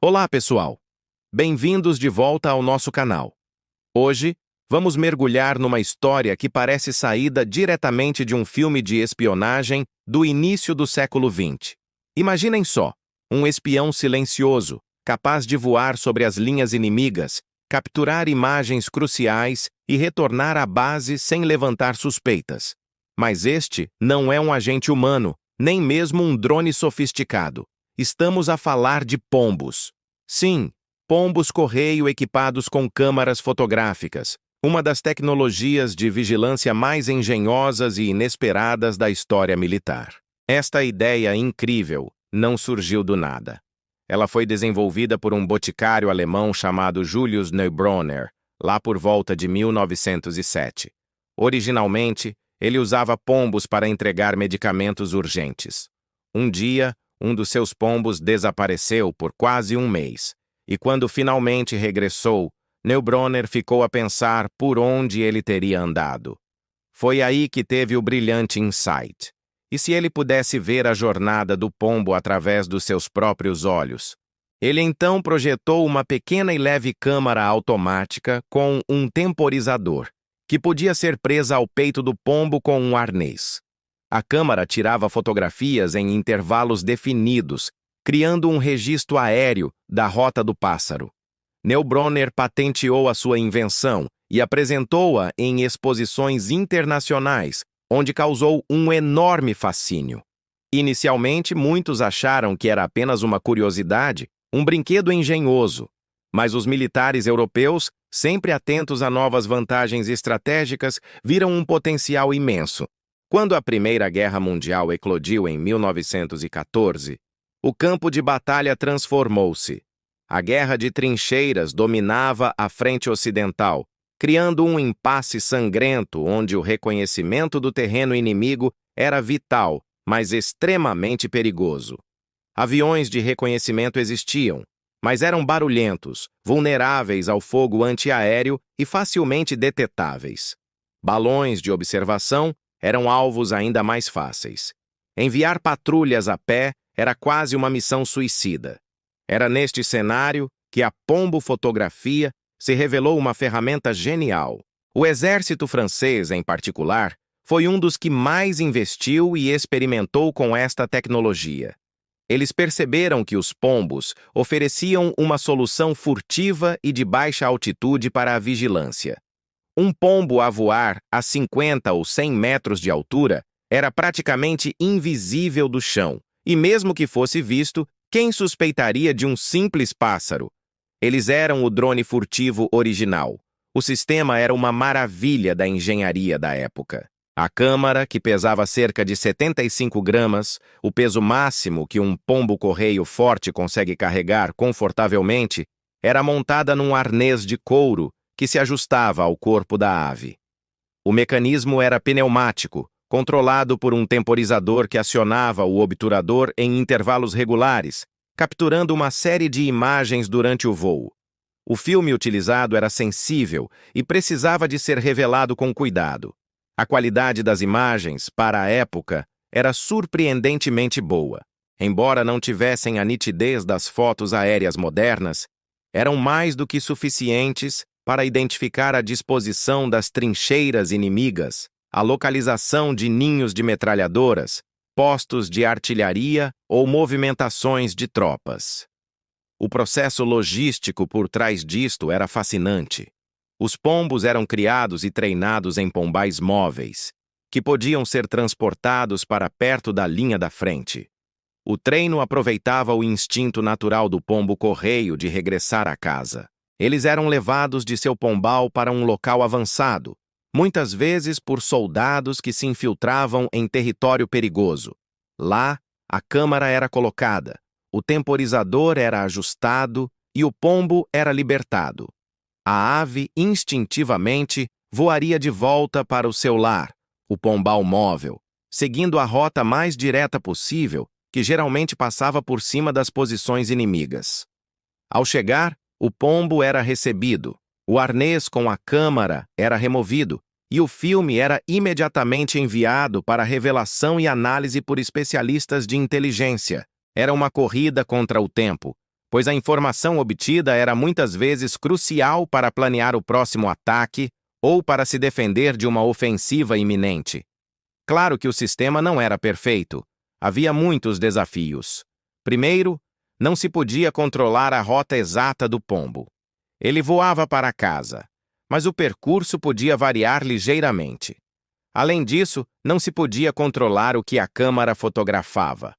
Olá, pessoal! Bem-vindos de volta ao nosso canal. Hoje, vamos mergulhar numa história que parece saída diretamente de um filme de espionagem do início do século XX. Imaginem só, um espião silencioso, capaz de voar sobre as linhas inimigas, capturar imagens cruciais e retornar à base sem levantar suspeitas. Mas este não é um agente humano, nem mesmo um drone sofisticado. Estamos a falar de pombos. Sim, pombos-correio equipados com câmaras fotográficas, uma das tecnologias de vigilância mais engenhosas e inesperadas da história militar. Esta ideia incrível não surgiu do nada. Ela foi desenvolvida por um boticário alemão chamado Julius Neubronner, lá por volta de 1907. Originalmente, ele usava pombos para entregar medicamentos urgentes. Um dia, um dos seus pombos desapareceu por quase um mês, e quando finalmente regressou, Neubronner ficou a pensar por onde ele teria andado. Foi aí que teve o brilhante insight. E se ele pudesse ver a jornada do pombo através dos seus próprios olhos? Ele então projetou uma pequena e leve câmara automática com um temporizador, que podia ser presa ao peito do pombo com um arnês. A câmara tirava fotografias em intervalos definidos, criando um registro aéreo da rota do pássaro. Neubronner patenteou a sua invenção e apresentou-a em exposições internacionais, onde causou um enorme fascínio. Inicialmente, muitos acharam que era apenas uma curiosidade, um brinquedo engenhoso, mas os militares europeus, sempre atentos a novas vantagens estratégicas, viram um potencial imenso. Quando a Primeira Guerra Mundial eclodiu em 1914, o campo de batalha transformou-se. A guerra de trincheiras dominava a frente ocidental, criando um impasse sangrento onde o reconhecimento do terreno inimigo era vital, mas extremamente perigoso. Aviões de reconhecimento existiam, mas eram barulhentos, vulneráveis ao fogo antiaéreo e facilmente detetáveis. Balões de observação eram alvos ainda mais fáceis. Enviar patrulhas a pé era quase uma missão suicida. Era neste cenário que a pombofotografia se revelou uma ferramenta genial. O exército francês, em particular, foi um dos que mais investiu e experimentou com esta tecnologia. Eles perceberam que os pombos ofereciam uma solução furtiva e de baixa altitude para a vigilância. Um pombo a voar a 50 ou 100 metros de altura era praticamente invisível do chão, e mesmo que fosse visto, quem suspeitaria de um simples pássaro? Eles eram o drone furtivo original. O sistema era uma maravilha da engenharia da época. A câmara, que pesava cerca de 75 gramas, o peso máximo que um pombo-correio forte consegue carregar confortavelmente, era montada num arnês de couro que se ajustava ao corpo da ave. O mecanismo era pneumático, controlado por um temporizador que acionava o obturador em intervalos regulares, capturando uma série de imagens durante o voo. O filme utilizado era sensível e precisava de ser revelado com cuidado. A qualidade das imagens, para a época, era surpreendentemente boa. Embora não tivessem a nitidez das fotos aéreas modernas, eram mais do que suficientes para identificar a disposição das trincheiras inimigas, a localização de ninhos de metralhadoras, postos de artilharia ou movimentações de tropas. O processo logístico por trás disto era fascinante. Os pombos eram criados e treinados em pombais móveis, que podiam ser transportados para perto da linha da frente. O treino aproveitava o instinto natural do pombo-correio de regressar à casa. Eles eram levados de seu pombal para um local avançado, muitas vezes por soldados que se infiltravam em território perigoso. Lá, a câmara era colocada, o temporizador era ajustado e o pombo era libertado. A ave, instintivamente, voaria de volta para o seu lar, o pombal móvel, seguindo a rota mais direta possível, que geralmente passava por cima das posições inimigas. Ao chegar, o pombo era recebido, o arnês com a câmara era removido e o filme era imediatamente enviado para revelação e análise por especialistas de inteligência. Era uma corrida contra o tempo, pois a informação obtida era muitas vezes crucial para planear o próximo ataque ou para se defender de uma ofensiva iminente. Claro que o sistema não era perfeito. Havia muitos desafios. Primeiro, não se podia controlar a rota exata do pombo. Ele voava para casa, mas o percurso podia variar ligeiramente. Além disso, não se podia controlar o que a câmara fotografava.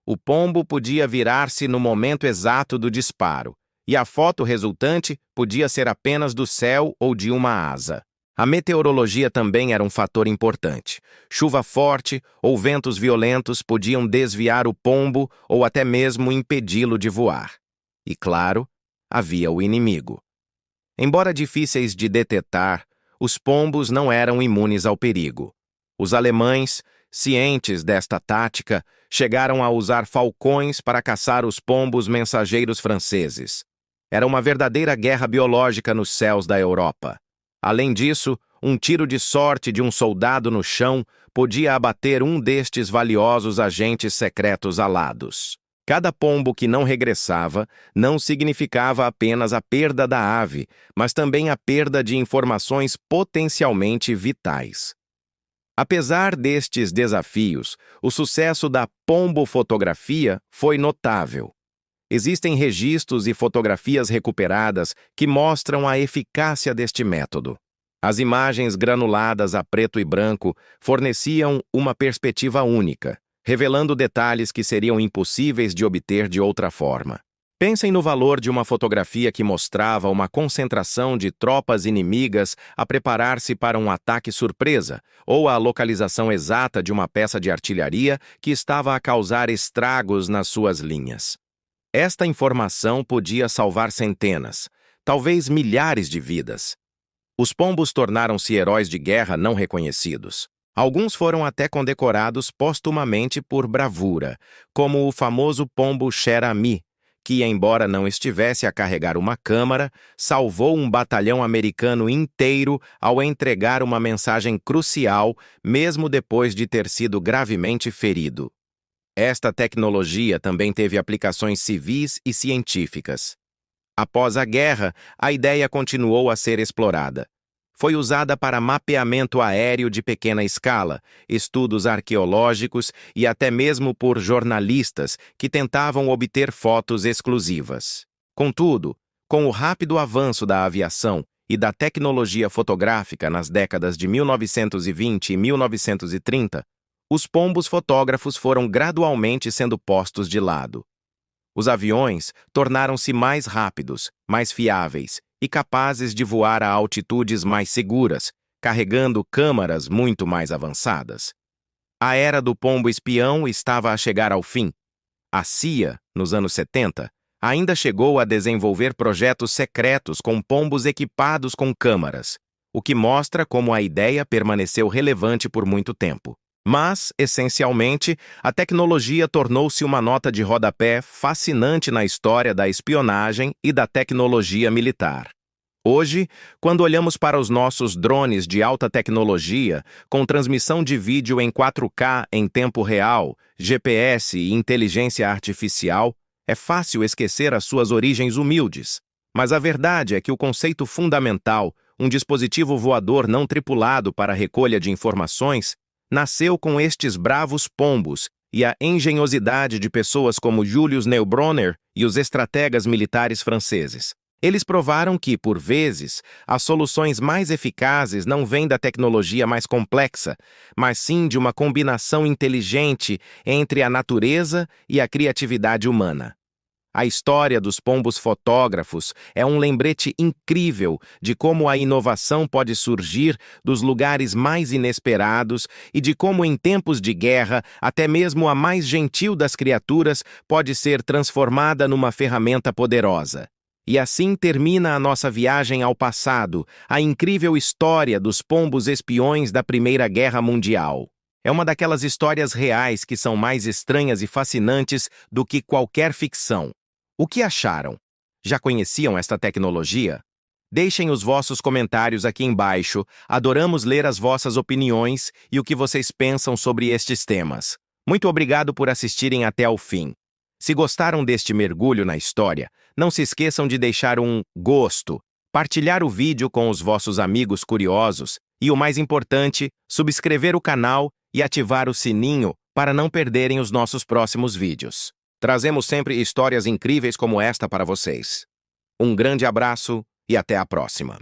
O pombo podia virar-se no momento exato do disparo, e a foto resultante podia ser apenas do céu ou de uma asa. A meteorologia também era um fator importante. Chuva forte ou ventos violentos podiam desviar o pombo ou até mesmo impedi-lo de voar. E, claro, havia o inimigo. Embora difíceis de detectar, os pombos não eram imunes ao perigo. Os alemães, cientes desta tática, chegaram a usar falcões para caçar os pombos mensageiros franceses. Era uma verdadeira guerra biológica nos céus da Europa. Além disso, um tiro de sorte de um soldado no chão podia abater um destes valiosos agentes secretos alados. Cada pombo que não regressava não significava apenas a perda da ave, mas também a perda de informações potencialmente vitais. Apesar destes desafios, o sucesso da pombofotografia foi notável. Existem registros e fotografias recuperadas que mostram a eficácia deste método. As imagens granuladas a preto e branco forneciam uma perspectiva única, revelando detalhes que seriam impossíveis de obter de outra forma. Pensem no valor de uma fotografia que mostrava uma concentração de tropas inimigas a preparar-se para um ataque surpresa, ou a localização exata de uma peça de artilharia que estava a causar estragos nas suas linhas. Esta informação podia salvar centenas, talvez milhares de vidas. Os pombos tornaram-se heróis de guerra não reconhecidos. Alguns foram até condecorados postumamente por bravura, como o famoso pombo Cher Ami, que, embora não estivesse a carregar uma câmara, salvou um batalhão americano inteiro ao entregar uma mensagem crucial, mesmo depois de ter sido gravemente ferido. Esta tecnologia também teve aplicações civis e científicas. Após a guerra, a ideia continuou a ser explorada. Foi usada para mapeamento aéreo de pequena escala, estudos arqueológicos e até mesmo por jornalistas que tentavam obter fotos exclusivas. Contudo, com o rápido avanço da aviação e da tecnologia fotográfica nas décadas de 1920 e 1930, os pombos fotógrafos foram gradualmente sendo postos de lado. Os aviões tornaram-se mais rápidos, mais fiáveis e capazes de voar a altitudes mais seguras, carregando câmaras muito mais avançadas. A era do pombo espião estava a chegar ao fim. A CIA, nos anos 70, ainda chegou a desenvolver projetos secretos com pombos equipados com câmaras, o que mostra como a ideia permaneceu relevante por muito tempo. Mas, essencialmente, a tecnologia tornou-se uma nota de rodapé fascinante na história da espionagem e da tecnologia militar. Hoje, quando olhamos para os nossos drones de alta tecnologia, com transmissão de vídeo em 4K em tempo real, GPS e inteligência artificial, é fácil esquecer as suas origens humildes. Mas a verdade é que o conceito fundamental, um dispositivo voador não tripulado para a recolha de informações, nasceu com estes bravos pombos e a engenhosidade de pessoas como Julius Neubronner e os estrategas militares franceses. Eles provaram que, por vezes, as soluções mais eficazes não vêm da tecnologia mais complexa, mas sim de uma combinação inteligente entre a natureza e a criatividade humana. A história dos pombos fotógrafos é um lembrete incrível de como a inovação pode surgir dos lugares mais inesperados e de como, em tempos de guerra, até mesmo a mais gentil das criaturas pode ser transformada numa ferramenta poderosa. E assim termina a nossa viagem ao passado, a incrível história dos pombos espiões da Primeira Guerra Mundial. É uma daquelas histórias reais que são mais estranhas e fascinantes do que qualquer ficção. O que acharam? Já conheciam esta tecnologia? Deixem os vossos comentários aqui embaixo. Adoramos ler as vossas opiniões e o que vocês pensam sobre estes temas. Muito obrigado por assistirem até ao fim. Se gostaram deste mergulho na história, não se esqueçam de deixar um gosto, partilhar o vídeo com os vossos amigos curiosos e, o mais importante, subscrever o canal e ativar o sininho para não perderem os nossos próximos vídeos. Trazemos sempre histórias incríveis como esta para vocês. Um grande abraço e até a próxima.